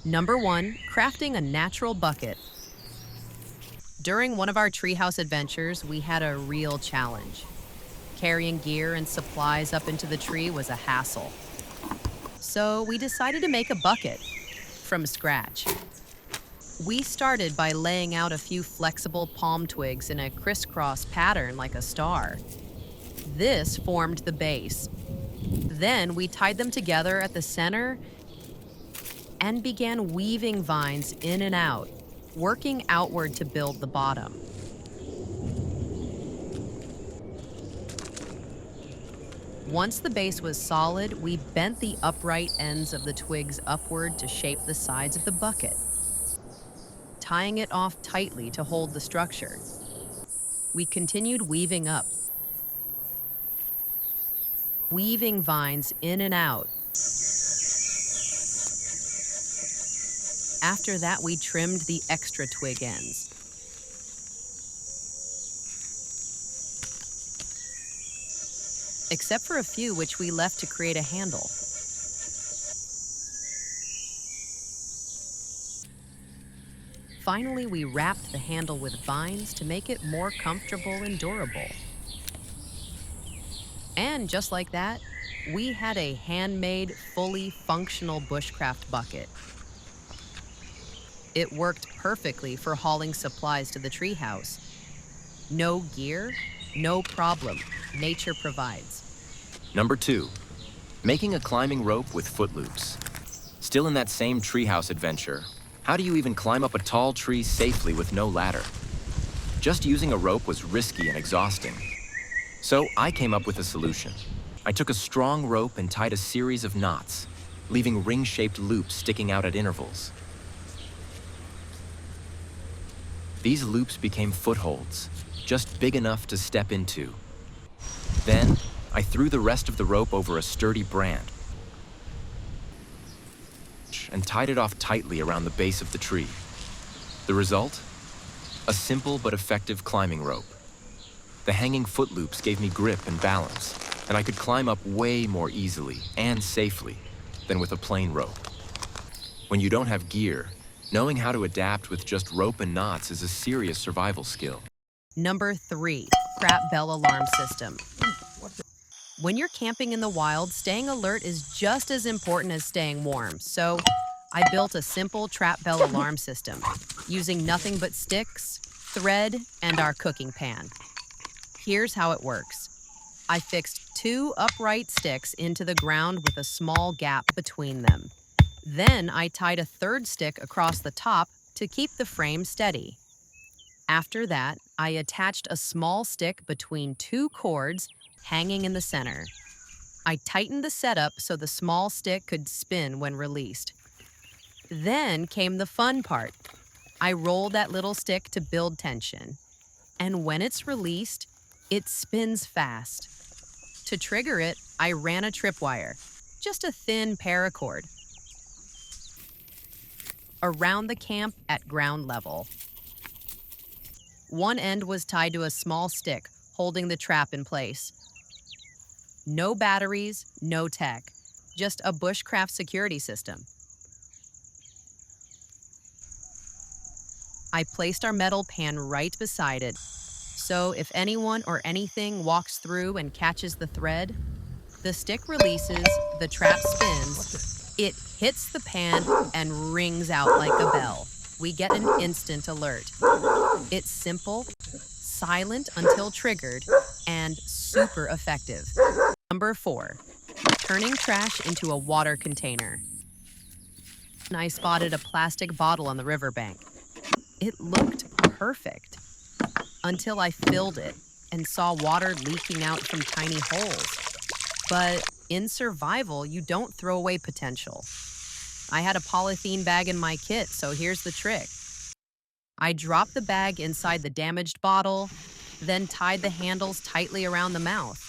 Number 1, crafting a natural bucket. During one of our treehouse adventures, we had a real challenge. Carrying gear and supplies up into the tree was a hassle. So we decided to make a bucket from scratch. We started by laying out a few flexible palm twigs in a crisscross pattern like a star. This formed the base. Then we tied them together at the center and began weaving vines in and out, working outward to build the bottom. Once the base was solid, we bent the upright ends of the twigs upward to shape the sides of the bucket, tying it off tightly to hold the structure. We continued weaving up, weaving vines in and out. After that, we trimmed the extra twig ends. Except for a few which we left to create a handle. Finally, we wrapped the handle with vines to make it more comfortable and durable. And just like that, we had a handmade, fully functional bushcraft bucket. It worked perfectly for hauling supplies to the treehouse. No gear, no problem. Nature provides. Number 2, making a climbing rope with foot loops. Still in that same treehouse adventure, how do you even climb up a tall tree safely with no ladder? Just using a rope was risky and exhausting. So I came up with a solution. I took a strong rope and tied a series of knots, leaving ring-shaped loops sticking out at intervals. These loops became footholds, just big enough to step into. Then, I threw the rest of the rope over a sturdy branch and tied it off tightly around the base of the tree. The result? A simple but effective climbing rope. The hanging foot loops gave me grip and balance, and I could climb up way more easily and safely than with a plain rope. When you don't have gear, knowing how to adapt with just rope and knots is a serious survival skill. Number 3, trap bell alarm system. When you're camping in the wild, staying alert is just as important as staying warm. So I built a simple trap bell alarm system using nothing but sticks, thread, and our cooking pan. Here's how it works. I fixed 2 upright sticks into the ground with a small gap between them. Then I tied a third stick across the top to keep the frame steady. After that, I attached a small stick between 2 cords hanging in the center. I tightened the setup so the small stick could spin when released. Then came the fun part. I rolled that little stick to build tension. And when it's released, it spins fast. To trigger it, I ran a tripwire, just a thin paracord, around the camp at ground level. One end was tied to a small stick, holding the trap in place. No batteries, no tech, just a bushcraft security system. I placed our metal pan right beside it, so if anyone or anything walks through and catches the thread, the stick releases, the trap spins, it hits the pan and rings out like a bell. We get an instant alert. It's simple, silent until triggered, and super effective. Number 4, turning trash into a water container. I spotted a plastic bottle on the riverbank. It looked perfect until I filled it and saw water leaking out from tiny holes. But in survival, you don't throw away potential. I had a polythene bag in my kit, so here's the trick. I dropped the bag inside the damaged bottle, then tied the handles tightly around the mouth.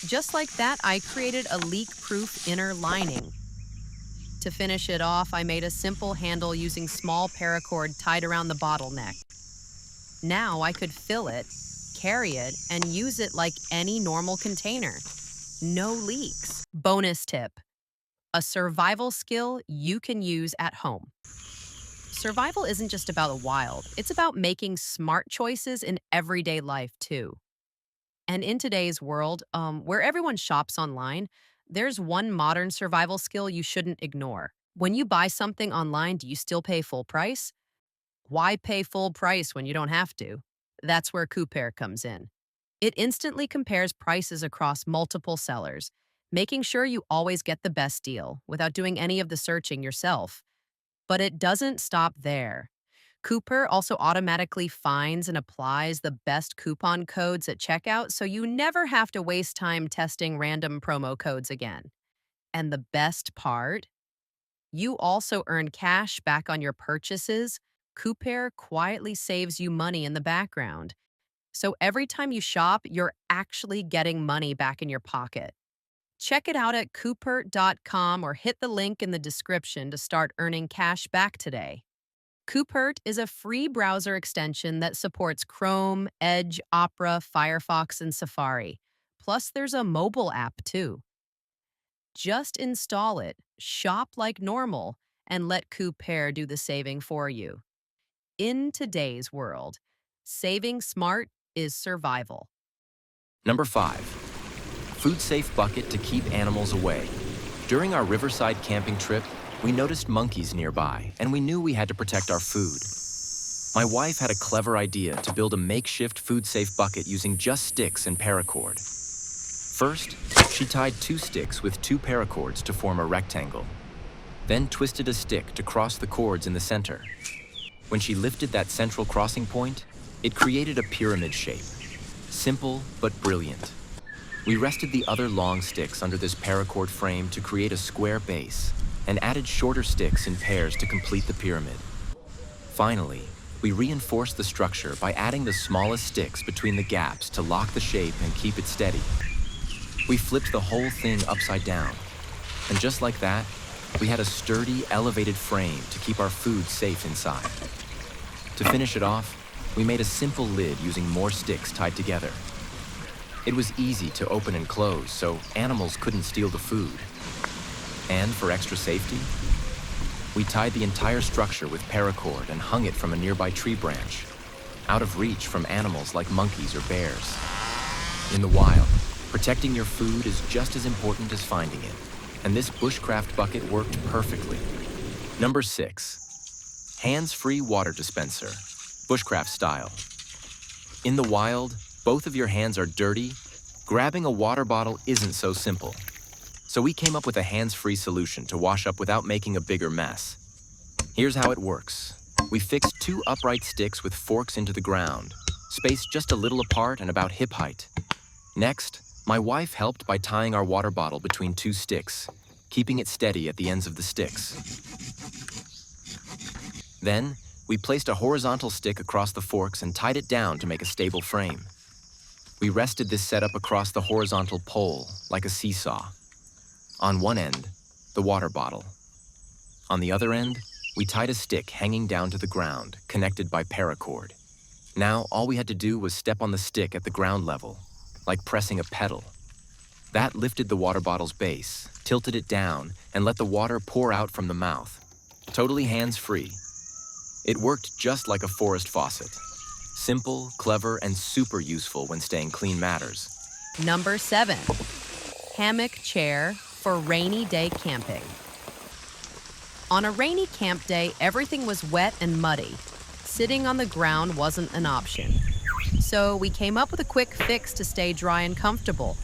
Just like that, I created a leak-proof inner lining. To finish it off, I made a simple handle using small paracord tied around the bottleneck. Now I could fill it, carry it, and use it like any normal container. No leaks. Bonus tip: a survival skill you can use at home. Survival isn't just about the wild, it's about making smart choices in everyday life, too. And in today's world, where everyone shops online, there's one modern survival skill you shouldn't ignore. When you buy something online, do you still pay full price? Why pay full price when you don't have to? That's where Coupert comes in. It instantly compares prices across multiple sellers, making sure you always get the best deal without doing any of the searching yourself. But it doesn't stop there. Cooper also automatically finds and applies the best coupon codes at checkout, so you never have to waste time testing random promo codes again. And the best part? You also earn cash back on your purchases. Cooper quietly saves you money in the background. So every time you shop, you're actually getting money back in your pocket. Check it out at Coupert.com or hit the link in the description to start earning cash back today. Coupert is a free browser extension that supports Chrome, Edge, Opera, Firefox, and Safari. Plus, there's a mobile app too. Just install it, shop like normal, and let Coupert do the saving for you. In today's world, saving smart is survival. Number 5. Food-safe bucket to keep animals away. During our riverside camping trip, we noticed monkeys nearby, and we knew we had to protect our food. My wife had a clever idea to build a makeshift food-safe bucket using just sticks and paracord. First, she tied 2 sticks with 2 paracords to form a rectangle, then twisted a stick to cross the cords in the center. When she lifted that central crossing point, it created a pyramid shape. Simple, but brilliant. We rested the other long sticks under this paracord frame to create a square base, and added shorter sticks in pairs to complete the pyramid. Finally, we reinforced the structure by adding the smallest sticks between the gaps to lock the shape and keep it steady. We flipped the whole thing upside down, and just like that, we had a sturdy, elevated frame to keep our food safe inside. To finish it off, we made a simple lid using more sticks tied together. It was easy to open and close, so animals couldn't steal the food. And for extra safety, we tied the entire structure with paracord and hung it from a nearby tree branch, out of reach from animals like monkeys or bears. In the wild, protecting your food is just as important as finding it, and this bushcraft bucket worked perfectly. Number 6. Hands-free water dispenser, bushcraft style. In the wild, both of your hands are dirty. Grabbing a water bottle isn't so simple. So we came up with a hands-free solution to wash up without making a bigger mess. Here's how it works. We fixed 2 upright sticks with forks into the ground, spaced just a little apart and about hip height. Next, my wife helped by tying our water bottle between 2 sticks, keeping it steady at the ends of the sticks. Then, we placed a horizontal stick across the forks and tied it down to make a stable frame. We rested this setup across the horizontal pole, like a seesaw. On one end, the water bottle. On the other end, we tied a stick hanging down to the ground, connected by paracord. Now, all we had to do was step on the stick at the ground level, like pressing a pedal. That lifted the water bottle's base, tilted it down, and let the water pour out from the mouth. Totally hands-free. It worked just like a forest faucet. Simple, clever, and super useful when staying clean matters. Number 7. Hammock chair for rainy day camping. On a rainy camp day, everything was wet and muddy. Sitting on the ground wasn't an option. So we came up with a quick fix to stay dry and comfortable.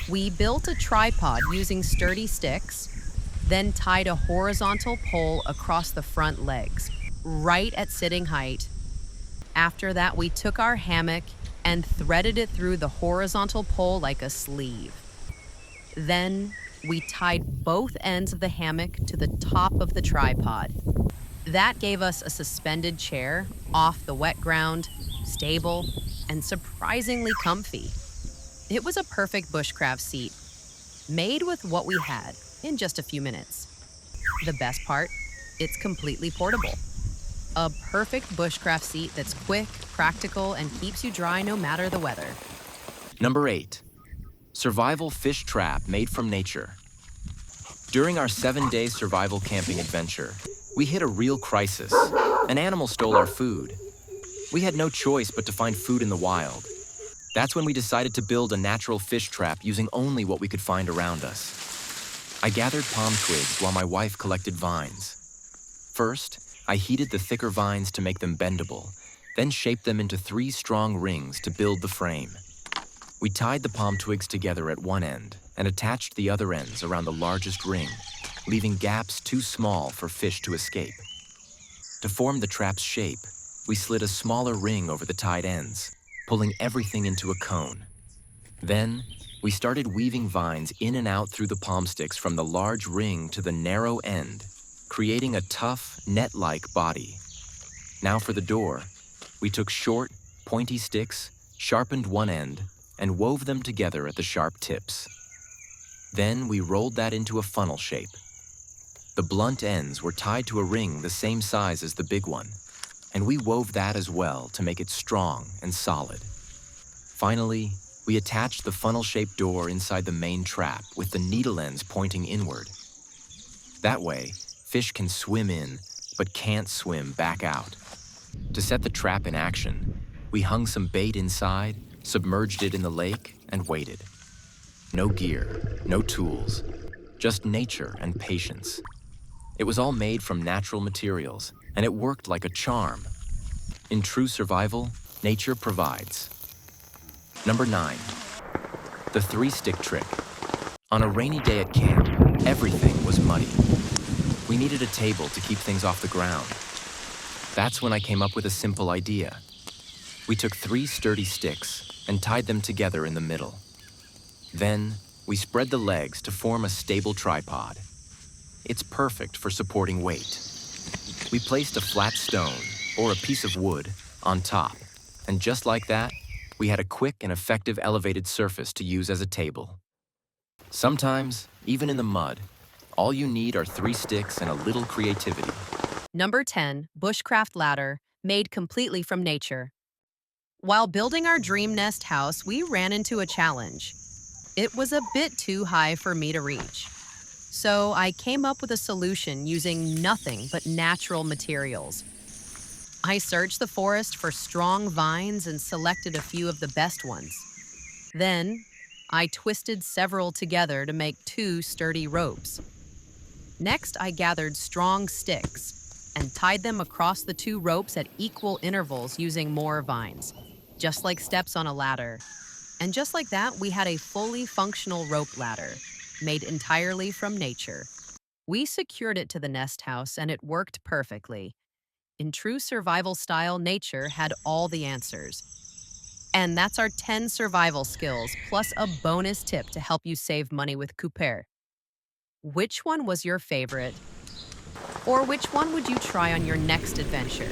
We built a tripod using sturdy sticks, then tied a horizontal pole across the front legs, right at sitting height. After that, we took our hammock and threaded it through the horizontal pole like a sleeve. Then we tied both ends of the hammock to the top of the tripod. That gave us a suspended chair off the wet ground, stable, and surprisingly comfy. It was a perfect bushcraft seat, made with what we had in just a few minutes. The best part, it's completely portable. A perfect bushcraft seat that's quick, practical, and keeps you dry no matter the weather. Number 8. Survival fish trap made from nature. During our 7-day survival camping adventure, we hit a real crisis. An animal stole our food. We had no choice but to find food in the wild. That's when we decided to build a natural fish trap using only what we could find around us. I gathered palm twigs while my wife collected vines. First, I heated the thicker vines to make them bendable, then shaped them into 3 strong rings to build the frame. We tied the palm twigs together at one end and attached the other ends around the largest ring, leaving gaps too small for fish to escape. To form the trap's shape, we slid a smaller ring over the tied ends, pulling everything into a cone. Then, we started weaving vines in and out through the palm sticks from the large ring to the narrow end, creating a tough, net-like body. Now for the door, we took short, pointy sticks, sharpened one end, and wove them together at the sharp tips. Then we rolled that into a funnel shape. The blunt ends were tied to a ring the same size as the big one, and we wove that as well to make it strong and solid. Finally, we attached the funnel-shaped door inside the main trap with the needle ends pointing inward. That way, fish can swim in, but can't swim back out. To set the trap in action, we hung some bait inside, submerged it in the lake, and waited. No gear, no tools, just nature and patience. It was all made from natural materials, and it worked like a charm. In true survival, nature provides. Number 9, the 3-stick trick. On a rainy day at camp, everything was muddy. We needed a table to keep things off the ground. That's when I came up with a simple idea. We took 3 sturdy sticks and tied them together in the middle. Then, we spread the legs to form a stable tripod. It's perfect for supporting weight. We placed a flat stone, or a piece of wood, on top, and just like that, we had a quick and effective elevated surface to use as a table. Sometimes, even in the mud, all you need are 3 sticks and a little creativity. Number 10, Bushcraft ladder, made completely from nature. While building our dream nest house, we ran into a challenge. It was a bit too high for me to reach. So I came up with a solution using nothing but natural materials. I searched the forest for strong vines and selected a few of the best ones. Then, I twisted several together to make 2 sturdy ropes. Next, I gathered strong sticks and tied them across the 2 ropes at equal intervals using more vines, just like steps on a ladder. And just like that, we had a fully functional rope ladder, made entirely from nature. We secured it to the nest house and it worked perfectly. In true survival style, nature had all the answers. And that's our 10 survival skills, plus a bonus tip to help you save money with Coupert. Which one was your favorite? Or which one would you try on your next adventure?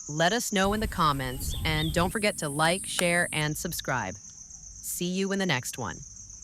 Let us know in the comments, and don't forget to like, share, and subscribe. See you in the next one.